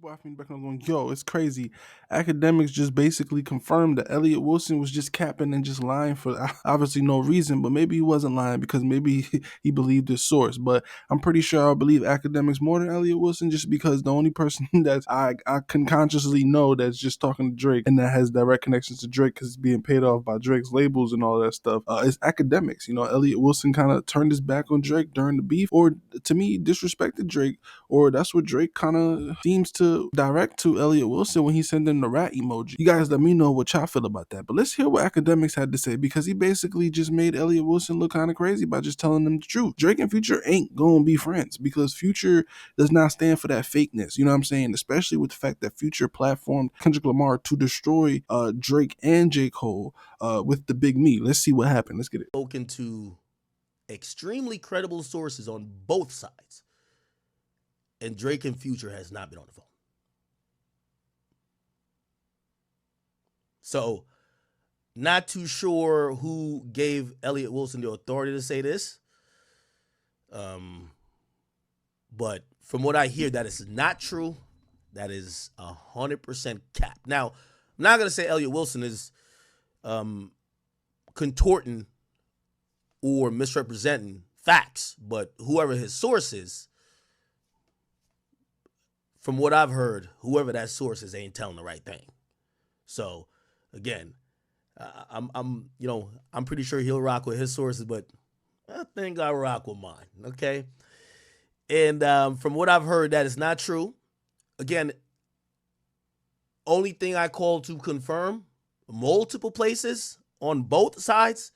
your boy back and I'm going, yo, it's crazy. Academics just basically confirmed that Elliot Wilson was just capping and just lying for obviously no reason, but maybe he wasn't lying because maybe he believed his source. But I'm pretty sure I believe Academics more than Elliot Wilson just because the only person that I can consciously know that's just talking to Drake and that has direct connections to Drake because it's being paid off by Drake's labels and all that stuff is Academics. You know, Elliot Wilson kind of turned his back on Drake during the beef, or to me, disrespected Drake, or that's what Drake kind of seems to direct to Elliot Wilson when he sent in the rat emoji. You guys let me know what y'all feel about that. But let's hear what Academics had to say because he basically just made Elliot Wilson look kind of crazy by just telling them the truth. Drake and Future ain't gonna be friends because Future does not stand for that fakeness. You know what I'm saying? Especially with the fact that Future platformed Kendrick Lamar to destroy Drake and J. Cole with the big me. Let's see what happened. Let's get it. Spoken to extremely credible sources on both sides. And Drake and Future has not been on the phone. So, not too sure who gave Elliot Wilson the authority to say this. But from what I hear, that is not true. That is 100% cap. Now, I'm not going to say Elliot Wilson is contorting or misrepresenting facts, but whoever his source is, from what I've heard, whoever that source is ain't telling the right thing. So, again, I'm pretty sure he'll rock with his sources, but I think I rock with mine. Okay, and from what I've heard, that is not true. Again, only thing I call to confirm multiple places on both sides.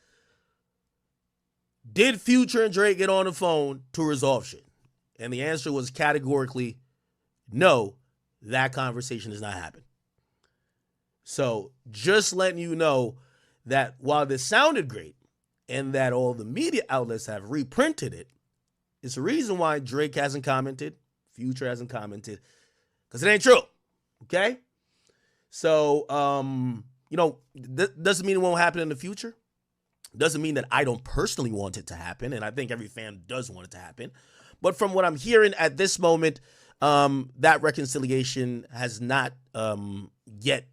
Did Future and Drake get on the phone to resolve shit? And the answer was categorically no, that conversation has not happened. So just letting you know that while this sounded great and that all the media outlets have reprinted it, it's the reason why Drake hasn't commented, Future hasn't commented, because it ain't true. Okay? So, doesn't mean it won't happen in the future. Doesn't mean that I don't personally want it to happen, and I think every fan does want it to happen. But from what I'm hearing at this moment, that reconciliation has not yet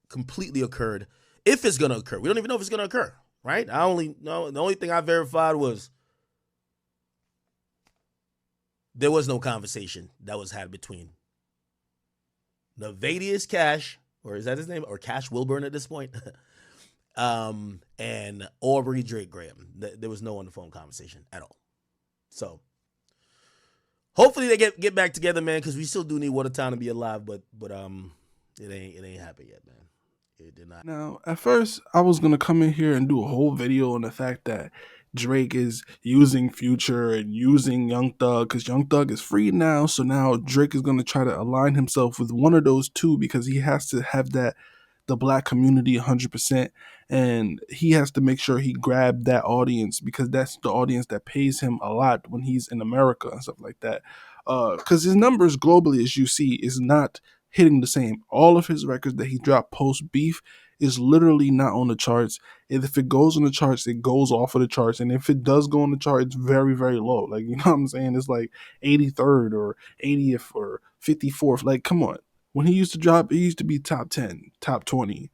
completely occurred. If it's going to occur. We don't even know if it's going to occur, right? The only thing I verified was there was no conversation that was had between Navadius Cash, or is that his name? Or Cash Wilburn at this point? And Aubrey Drake Graham. There was no on the phone conversation at all. So hopefully they get back together, man, because we still do need What a Time to Be Alive, but it ain't happened yet, man. It did not. Now, at first, I was gonna come in here and do a whole video on the fact that Drake is using Future and using Young Thug because Young Thug is free now. So now Drake is gonna try to align himself with one of those two because he has to have the black community 100%, and he has to make sure he grabbed that audience because that's the audience that pays him a lot when he's in America and stuff like that. Because his numbers globally, as you see, is not hitting the same. All of his records that he dropped post beef is literally not on the charts. If it goes on the charts, it goes off of the charts, and if it does go on the chart, it's very, very low. Like, you know what I'm saying? It's like 83rd or 80th or 54th. Like, come on. When he used to drop, it used to be top 10, top 20.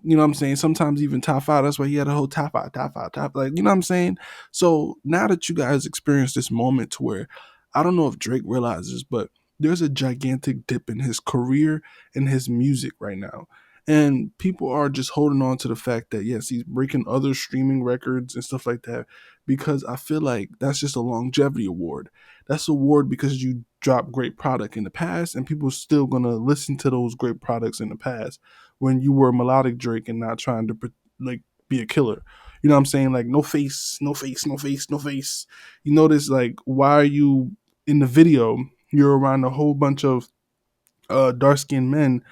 You know what I'm saying? Sometimes even top 5. That's why he had a whole top 5, like, you know what I'm saying? So now that you guys experience this moment to where, I don't know if Drake realizes, but there's a gigantic dip in his career and his music right now. And people are just holding on to the fact that, yes, he's breaking other streaming records and stuff like that, because I feel like that's just a longevity award. That's an award because you dropped great product in the past, and people are still going to listen to those great products in the past when you were melodic Drake and not trying to be a killer. You know what I'm saying? Like, no face, no face, no face, no face. You notice, like, why are you in the video? You're around a whole bunch of dark-skinned men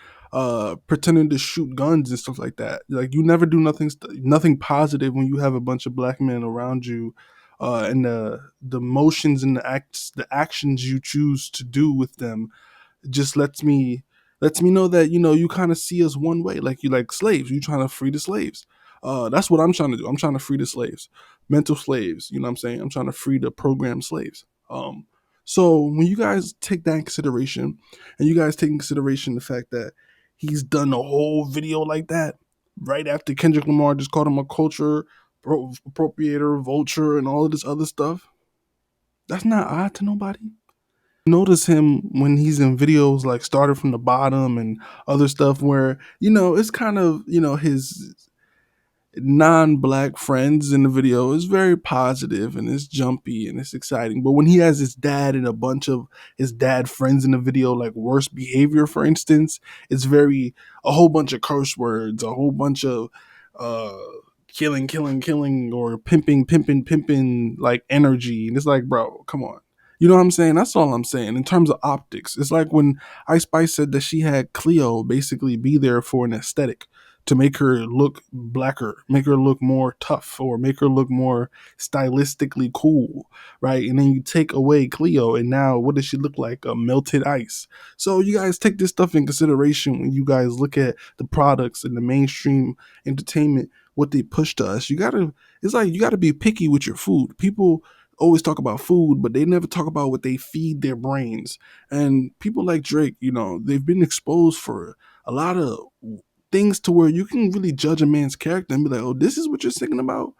pretending to shoot guns and stuff like that. Like, you never do nothing positive when you have a bunch of black men around you, and the motions and the actions you choose to do with them just lets me know that, you know, you kind of see us one way, like you like slaves. You trying to free the slaves. That's what I'm trying to do. I'm trying to free the slaves, mental slaves. You know what I'm saying? I'm trying to free the programmed slaves. So when you guys take that in consideration, and you guys take in consideration the fact that he's done a whole video like that right after Kendrick Lamar just called him a culture appropriator, vulture, and all of this other stuff, that's not odd to nobody. Notice him when he's in videos like started from the bottom and other stuff where it's kind of his non-black friends in the video is very positive and it's jumpy and it's exciting. But when he has his dad and a bunch of his dad friends in the video, like worst behavior, for instance, it's very a whole bunch of curse words, a whole bunch of uh killing, or pimping like energy. And it's like, bro, come on. You know what I'm saying? That's all I'm saying. In terms of optics, it's like when Ice Spice said that she had Cleo basically be there for an aesthetic to make her look blacker, make her look more tough, or make her look more stylistically cool, right? And then you take away Cleo, and now what does she look like? A melted ice. So you guys take this stuff in consideration when you guys look at the products and the mainstream entertainment, what they push to us. It's like you gotta be picky with your food. People always talk about food, but they never talk about what they feed their brains. And people like Drake, they've been exposed for a lot of things to where you can really judge a man's character and be like, oh, this is what you're thinking about?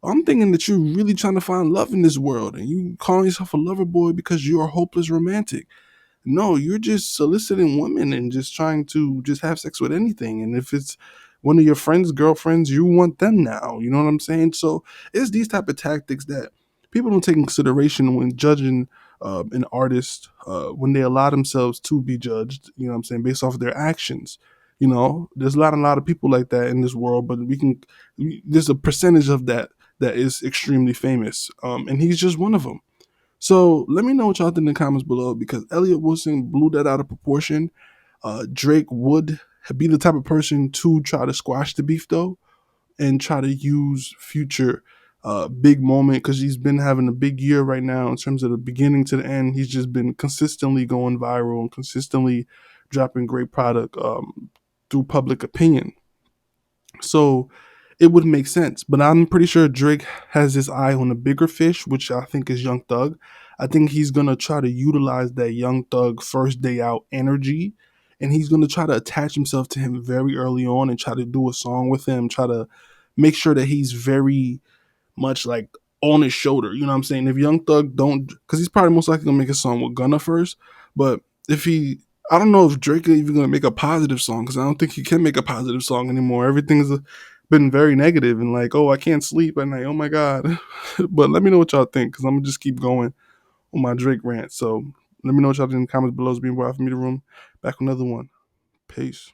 I'm thinking that you're really trying to find love in this world and you calling yourself a lover boy because you're a hopeless romantic. No, you're just soliciting women and just trying to just have sex with anything. And if it's one of your friends' girlfriends, you want them now. You know what I'm saying? So it's these type of tactics that people don't take in consideration when judging an artist, when they allow themselves to be judged. You know what I'm saying, based off of their actions. There's a lot of people like that in this world, but there's a percentage of that is extremely famous, and he's just one of them. So let me know what y'all think in the comments below, because Elliot Wilson blew that out of proportion. Drake would be the type of person to try to squash the beef though, and try to use Future big moment, because he's been having a big year right now in terms of the beginning to the end. He's just been consistently going viral and consistently dropping great product through public opinion. So it would make sense. But I'm pretty sure Drake has his eye on a bigger fish, which I think is Young Thug. I think he's gonna try to utilize that Young Thug first day out energy, and he's gonna try to attach himself to him very early on and try to do a song with him, try to make sure that he's very much like on his shoulder. You know what I'm saying? If Young Thug don't, because he's probably most likely gonna make a song with Gunna first, but if he, I don't know if Drake is even gonna make a positive song, because I don't think he can make a positive song anymore. Everything's been very negative and like, oh, I can't sleep at night. Oh my god. But let me know what y'all think, because I'm gonna just keep going on my Drake rant. So let me know what y'all think in the comments below. It's being brought from me the room. Back with another one. Peace.